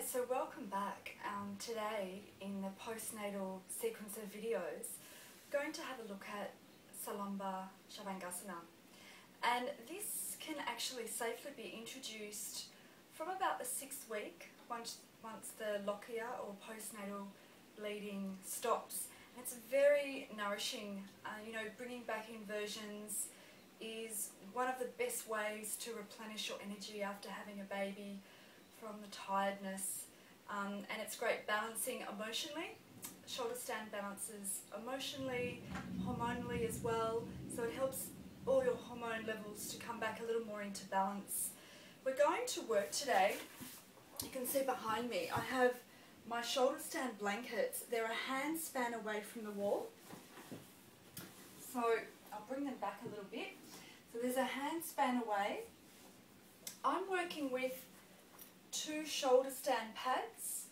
So welcome back. Today in the postnatal sequence of videos, we're going to have a look at salamba Sarvangasana, and this can actually safely be introduced from about the 6th week once the lochia or postnatal bleeding stops. And it's very nourishing. Bringing back inversions is one of the best ways to replenish your energy after having a baby from the tiredness, and it's great balancing emotionally. Shoulder stand balances emotionally, hormonally as well, so it helps all your hormone levels to come back a little more into balance. We're going to work today. You can see behind me I have my shoulder stand blankets. They're a hand span away from the wall, so I'll bring them back a little bit. So there's a hand span away. I'm working with 2 shoulder stand pads,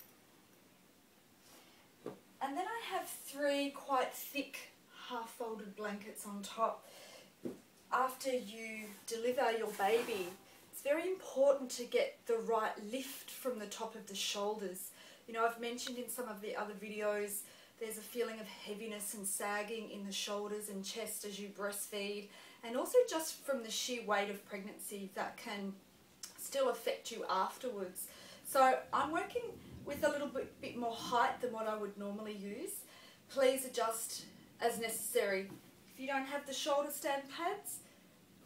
and then I have 3 quite thick half folded blankets on top. After you deliver your baby, it's very important to get the right lift from the top of the shoulders. I've mentioned in some of the other videos there's a feeling of heaviness and sagging in the shoulders and chest as you breastfeed, and also just from the sheer weight of pregnancy that can still affect you afterwards. So I'm working with a little bit more height than what I would normally use. Please adjust as necessary. If you don't have the shoulder stand pads,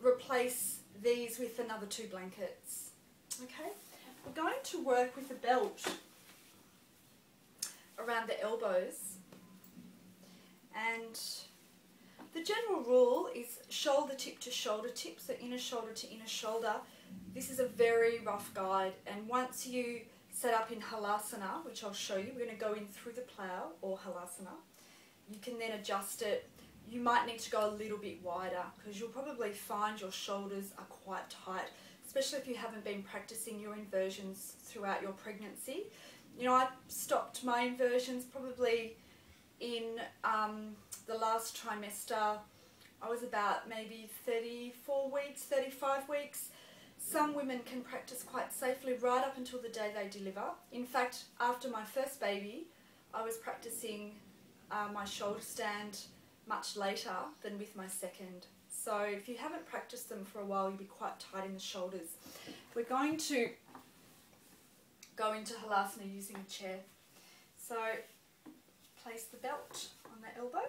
replace these with another 2 blankets. Okay, we're going to work with a belt around the elbows, and the general rule is shoulder tip to shoulder tip, so inner shoulder to inner shoulder. This is a very rough guide, and once you set up in Halasana, which I'll show you, we're going to go in through the plow or Halasana. You can then adjust it. You might need to go a little bit wider because you'll probably find your shoulders are quite tight, especially if you haven't been practicing your inversions throughout your pregnancy. I stopped my inversions probably in the last trimester. I was about maybe 34 weeks, 35 weeks. Some women can practice quite safely right up until the day they deliver. In fact, after my first baby, I was practicing my shoulder stand much later than with my second. So if you haven't practiced them for a while, you'll be quite tight in the shoulders. We're going to go into Halasana using a chair. So place the belt on the elbow,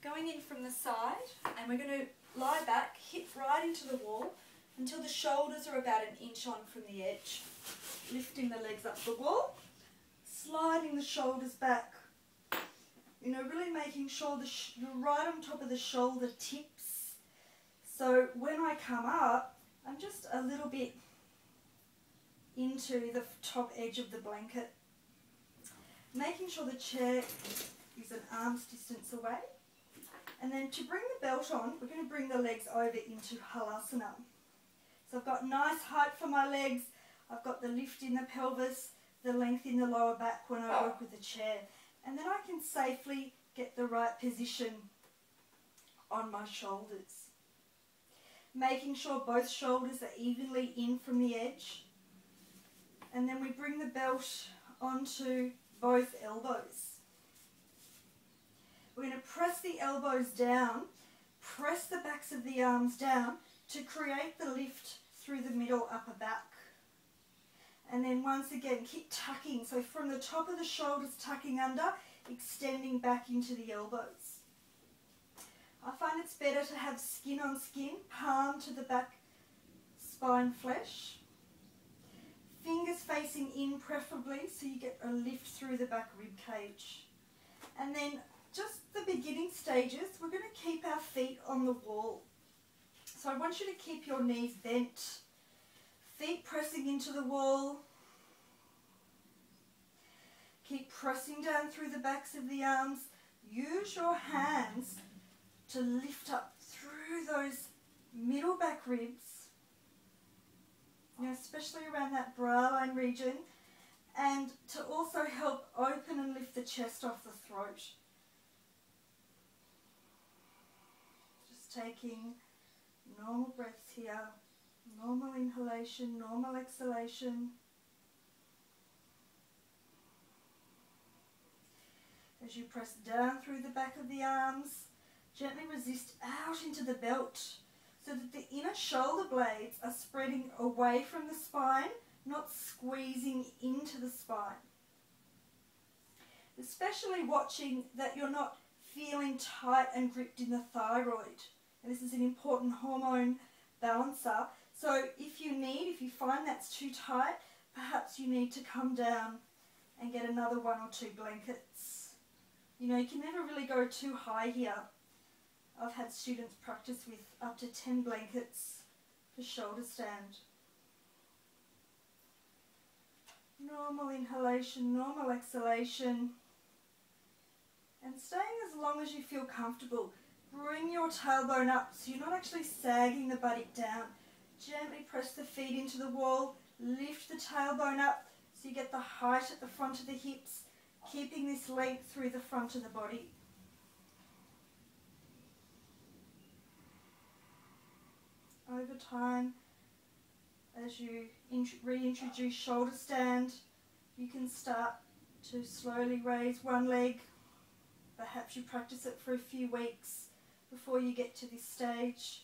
going in from the side, and we're going to lie back, hip right into the wall until the shoulders are about 1 inch on from the edge. Lifting the legs up the wall, sliding the shoulders back. Really making sure you're right on top of the shoulder tips. So when I come up, I'm just a little bit into the top edge of the blanket. Making sure the chair is an arm's distance away. And then to bring the belt on, we're going to bring the legs over into Halasana. So I've got nice height for my legs, I've got the lift in the pelvis, the length in the lower back when I work with the chair. And then I can safely get the right position on my shoulders. Making sure both shoulders are evenly in from the edge. And then we bring the belt onto both elbows. We're going to press the elbows down, press the backs of the arms down to create the lift through the middle upper back. And then once again, keep tucking. So from the top of the shoulders tucking under, extending back into the elbows. I find it's better to have skin on skin, palm to the back spine flesh. Fingers facing in preferably, so you get a lift through the back rib cage. And then just the beginning stages, we're going to keep our feet on the wall. So I want you to keep your knees bent, feet pressing into the wall. Keep pressing down through the backs of the arms. Use your hands to lift up through those middle back ribs, especially around that bra line region, and to also help open and lift the chest off the throat. Just taking normal breaths here, normal inhalation, normal exhalation. As you press down through the back of the arms, gently resist out into the belt so that the inner shoulder blades are spreading away from the spine, not squeezing into the spine. Especially watching that you're not feeling tight and gripped in the thyroid. And this is an important hormone balancer. So if you find that's too tight, perhaps you need to come down and get another 1 or 2 blankets. You know, you can never really go too high here. I've had students practice with up to 10 blankets for shoulder stand. Normal inhalation, normal exhalation. And staying as long as you feel comfortable. Bring your tailbone up so you're not actually sagging the buttock down. Gently press the feet into the wall. Lift the tailbone up so you get the height at the front of the hips, keeping this length through the front of the body. Over time, as you reintroduce shoulder stand, you can start to slowly raise one leg. Perhaps you practice it for a few weeks before you get to this stage.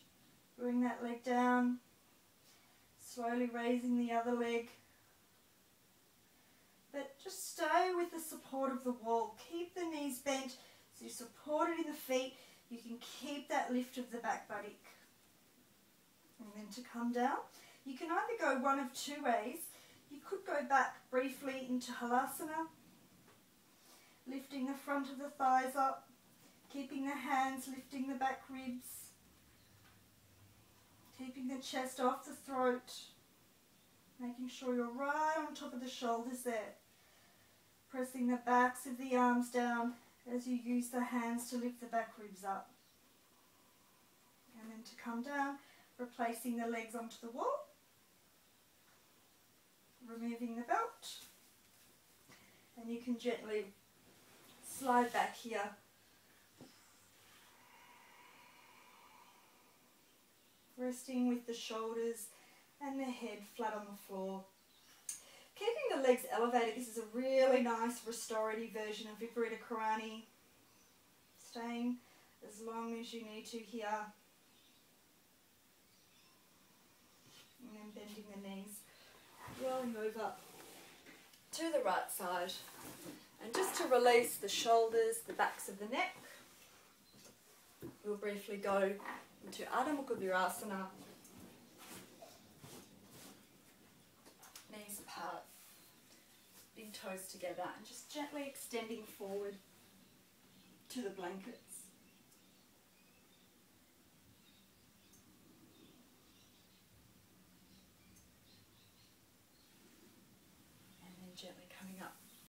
Bring that leg down, slowly raising the other leg. But just stay with the support of the wall. Keep the knees bent so you're supported in the feet. You can keep that lift of the back buttock. And then to come down, you can either go one of 2 ways. You could go back briefly into Halasana, lifting the front of the thighs up, keeping the hands lifting the back ribs, keeping the chest off the throat, making sure you're right on top of the shoulders there. Pressing the backs of the arms down as you use the hands to lift the back ribs up. And then to come down, replacing the legs onto the wall, removing the belt, and you can gently slide back here. Resting with the shoulders and the head flat on the floor. Keeping the legs elevated, this is a really nice restorative version of Viparita Karani. Staying as long as you need to here. And then bending the knees, rolling over to the right side. And just to release the shoulders, the backs of the neck, we'll briefly go into Ardha Mukha Virasana. Knees apart, big toes together, and just gently extending forward to the blankets.